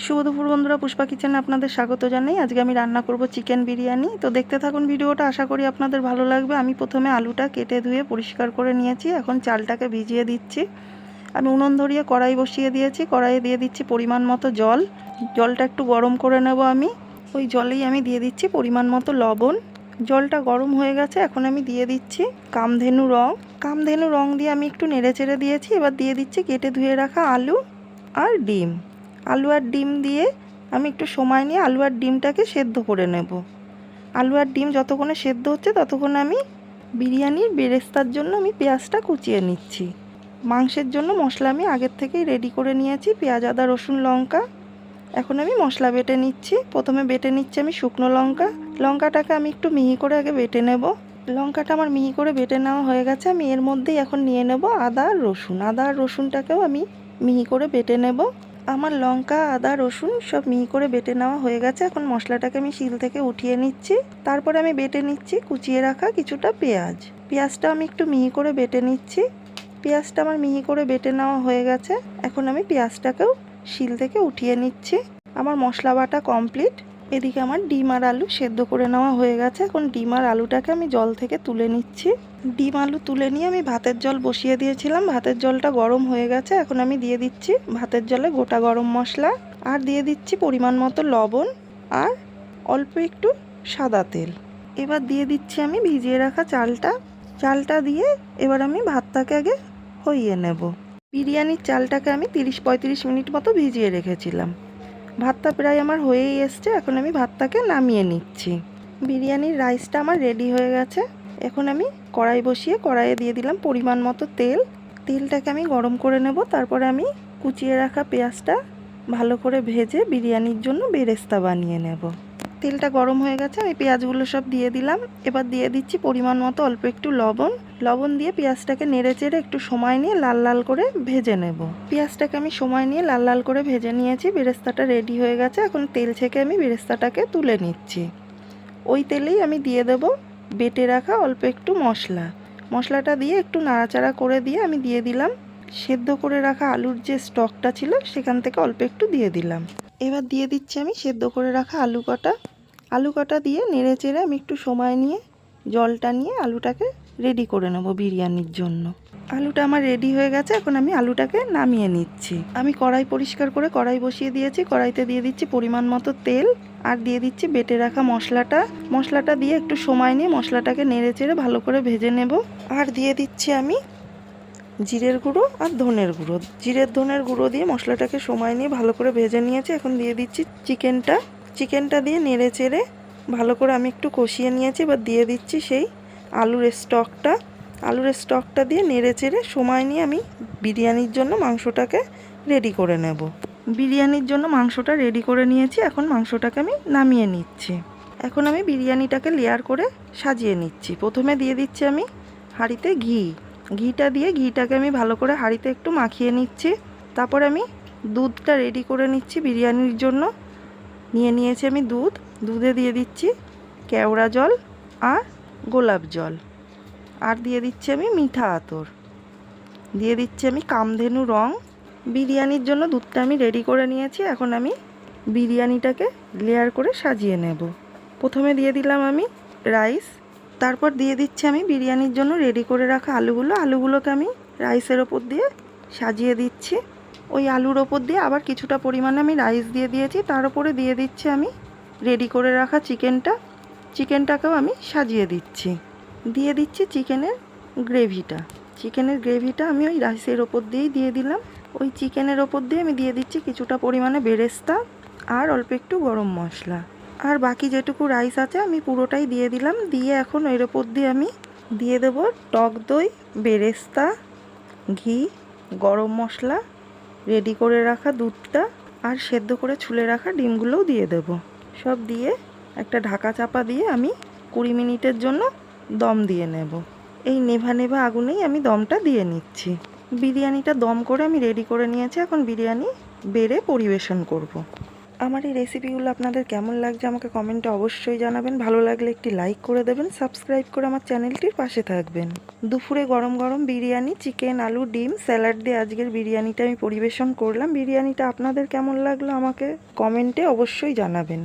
শুভ দুপুর বন্ধুরা, পুষ্পা কিচেনে আপনাদের স্বাগত জানাই। আজকে আমি রান্না করব চিকেন বিরিয়ানি। তো দেখতে থাকুন ভিডিওটা, আশা করি আপনাদের ভালো লাগবে। আমি প্রথমে আলুটা কেটে ধুয়ে পরিষ্কার করে নিয়েছি। এখন চালটাকে ভিজিয়ে দিচ্ছি। আমি উনুন ধরিয়ে কড়াই বসিয়ে দিয়েছি। কড়াইয়ে দিয়ে দিচ্ছি পরিমাণ মতো জল। জলটা একটু গরম করে নেব আমি। ওই জলেই আমি দিয়ে দিচ্ছি পরিমাণ মতো লবণ। জলটা গরম হয়ে গেছে, এখন আমি দিয়ে দিচ্ছি কামধেনু রং। কামধেনু রং দিয়ে আমি একটু নেড়ে চেড়ে দিয়েছি। এবার দিয়ে দিচ্ছি কেটে ধুয়ে রাখা আলু আর ডিম। আলু আর ডিম দিয়ে আমি একটু সময় নিয়ে আলু আর ডিমটাকে সেদ্ধ করে নেব। আলু আর ডিম যতক্ষণে সেদ্ধ হচ্ছে ততক্ষণে আমি বিরিয়ানির বেরেস্তার জন্য আমি পেঁয়াজটা কুচিয়ে নিচ্ছি। মাংসের জন্য মশলা আমি আগের থেকেই রেডি করে নিয়েছি, পেঁয়াজ, আদা, রসুন, লঙ্কা। এখন আমি মশলা বেটে নিচ্ছি। প্রথমে বেটে নিচ্ছি আমি শুকনো লঙ্কা। লঙ্কাটাকে আমি একটু মিহি করে আগে বেটে নেব। লঙ্কাটা আমার মিহি করে বেটে নেওয়া হয়ে গেছে। আমি এর মধ্যেই এখন নিয়ে নেব আদা আর রসুন। আদা আর রসুনটাকেও আমি মিহি করে বেটে নেব। আমার লঙ্কা, আদা, রসুন সব মিহি করে বেটে নেওয়া হয়ে গেছে। এখন মশলাটাকে আমি শিল থেকে উঠিয়ে নিচ্ছি। তারপরে আমি বেটে নিচ্ছি কুচিয়ে রাখা কিছুটা পেঁয়াজ। পেঁয়াজটা আমি একটু মিহি করে বেটে নিচ্ছি। পেঁয়াজটা আমার মিহি করে বেটে নেওয়া হয়ে গেছে। এখন আমি পেঁয়াজটাকেও শিল থেকে উঠিয়ে নিচ্ছি। আমার মশলা বাটা কমপ্লিট। এদিকে আমার ডিম আর আলু সেদ্ধ করে নেওয়া হয়ে গেছে। এখন ডিম আর আলুটাকে আমি জল থেকে তুলে নিচ্ছি। ডিম আলু তুলে নিয়ে আমি ভাতের জল বসিয়ে দিয়েছিলাম। ভাতের জলটা গরম হয়ে গেছে। এখন আমি দিয়ে দিচ্ছি ভাতের জলে গোটা গরম মশলা, আর দিয়ে দিচ্ছি পরিমাণ মতো লবণ আর অল্প একটু সাদা তেল। এবার দিয়ে দিচ্ছি আমি ভিজিয়ে রাখা চালটা দিয়ে এবার আমি ভাতটাকে আগে হইয়ে নেব। বিরিয়ানির চালটাকে আমি 30-35 মিনিট মতো ভিজিয়ে রেখেছিলাম। ভাতটা প্রায় আমার হয়েই এসছে। এখন আমি ভাতটাকে নামিয়ে নিচ্ছি। বিরিয়ানির রাইসটা আমার রেডি হয়ে গেছে। এখন আমি কড়াই বসিয়ে কড়াইয়ে দিয়ে দিলাম পরিমাণ মতো তেল। তেলটাকে আমি গরম করে নেব। তারপরে আমি কুচিয়ে রাখা পেঁয়াজটা ভালো করে ভেজে বিরিয়ানির জন্য বেরেস্তা বানিয়ে নেব। তেলটা গরম হয়ে গেছে, আমি পেঁয়াজগুলো সব দিয়ে দিলাম। এবার দিয়ে দিচ্ছি পরিমাণ মতো অল্প একটু লবণ দিয়ে পেঁয়াজটাকে নেড়ে চেড়ে একটু সময় নিয়ে লাল লাল করে ভেজে নেব। পেঁয়াজটাকে আমি সময় নিয়ে লাল লাল করে ভেজে নিয়েছি। বেরেস্তাটা রেডি হয়ে গেছে। এখন তেল ছেঁকে আমি বেরেস্তাটাকে তুলে নিচ্ছি। ওই তেলেই আমি দিয়ে দেব বেটে রাখা অল্প একটু মশলাটা দিয়ে একটু নাড়াচাড়া করে দিয়ে আমি দিয়ে দিলাম সেদ্ধ করে রাখা আলুর যে স্টকটা ছিল সেখান থেকে অল্প একটু দিয়ে দিলাম। এবার দিয়ে দিচ্ছি আমি সেদ্ধ করে রাখা আলু কটা দিয়ে নেড়ে চেড়ে আমি একটু সময় নিয়ে জলটা নিয়ে আলুটাকে রেডি করে নেব বিরিয়ানির জন্য। আলুটা আমার রেডি হয়ে গেছে। এখন আমি আলুটাকে নামিয়ে নিচ্ছি। আমি কড়াই পরিষ্কার করে কড়াই বসিয়ে দিয়েছি। কড়াইতে দিয়ে দিচ্ছি পরিমাণ মতো তেল আর দিয়ে দিচ্ছি বেটে রাখা মশলাটা দিয়ে একটু সময় নিয়ে মশলাটাকে নেড়ে চেড়ে ভালো করে ভেজে নেব। আর দিয়ে দিচ্ছি আমি জিরের গুঁড়ো আর ধনের গুঁড়ো। ধনের গুঁড়ো দিয়ে মশলাটাকে সময় নিয়ে ভালো করে ভেজে নিয়েছি। এখন দিয়ে দিচ্ছি চিকেনটা দিয়ে নেড়ে চেড়ে ভালো করে আমি একটু কষিয়ে নিয়েছি। এবার দিয়ে দিচ্ছি সেই আলুর স্টকটা দিয়ে নেড়ে চেড়ে সময় নিয়ে আমি বিরিয়ানির জন্য মাংসটাকে রেডি করে নেব। বিরিয়ানির জন্য মাংসটা রেডি করে নিয়েছি। এখন মাংসটাকে আমি নামিয়ে নিচ্ছি। এখন আমি বিরিয়ানিটাকে লেয়ার করে সাজিয়ে নিচ্ছি। প্রথমে দিয়ে দিচ্ছি আমি হাঁড়িতে ঘিটাকে আমি ভালো করে হাঁড়িতে একটু মাখিয়ে নিচ্ছি। তারপর আমি দুধটা রেডি করে নিচ্ছি বিরিয়ানির জন্য। নিয়েছি আমি দুধে দিয়ে দিচ্ছি কেওড়া জল আর গোলাপ জল, আর দিয়ে দিচ্ছি আমি মিঠা আতর, দিয়ে দিচ্ছি আমি কামধেনু রং। বিরিয়ানির জন্য দুধটা আমি রেডি করে নিয়েছি। এখন আমি বিরিয়ানিটাকে লেয়ার করে সাজিয়ে নেব। প্রথমে দিয়ে দিলাম আমি রাইস, তারপর দিয়ে দিচ্ছি আমি বিরিয়ানির জন্য রেডি করে রাখা আলুগুলোকে আমি রাইসের ওপর দিয়ে সাজিয়ে দিচ্ছি। ওই আলুর ওপর দিয়ে আবার কিছুটা পরিমাণে আমি রাইস দিয়ে দিয়েছি। তার উপরে দিয়ে দিচ্ছি আমি রেডি করে রাখা চিকেনটাকেও আমি সাজিয়ে দিচ্ছি। দিয়ে দিচ্ছি চিকেনের গ্রেভিটা আমি ওই রাইসের ওপর দিয়েই দিয়ে দিলাম। ওই চিকেনের ওপর দিয়ে আমি দিয়ে দিচ্ছি কিছুটা পরিমাণে বেরেস্তা আর অল্প একটু গরম মশলা। আর বাকি যেটুকু রাইস আছে আমি পুরোটাই দিয়ে দিলাম। দিয়ে এখন এর ওপর দিয়ে আমি দিয়ে দেব টক দই, বেরেস্তা, ঘি, গরম মশলা, রেডি করে রাখা দুধটা আর সেদ্ধ করে ছুলে রাখা ডিমগুলোও দিয়ে দেব। সব দিয়ে একটা ঢাকা চাপা দিয়ে আমি 20 মিনিটের জন্য দম দিয়ে নেব। এই নেভা আগুনেই আমি দমটা দিয়ে নিচ্ছি। বিরিয়ানিটা দম করে আমি রেডি করে নিয়েছি। এখন বিরিয়ানি বেড়ে পরিবেশন করব। আমার এই রেসিপিগুলো আপনাদের কেমন লাগছে আমাকে কমেন্টে অবশ্যই জানাবেন। ভালো লাগলে একটি লাইক করে দেবেন, সাবস্ক্রাইব করে আমার চ্যানেলটির পাশে থাকবেন। দুপুরে গরম গরম বিরিয়ানি, চিকেন, আলু, ডিম, স্যালাড দিয়ে আজকের বিরিয়ানিটা আমি পরিবেশন করলাম। বিরিয়ানিটা আপনাদের কেমন লাগলো আমাকে কমেন্টে অবশ্যই জানাবেন।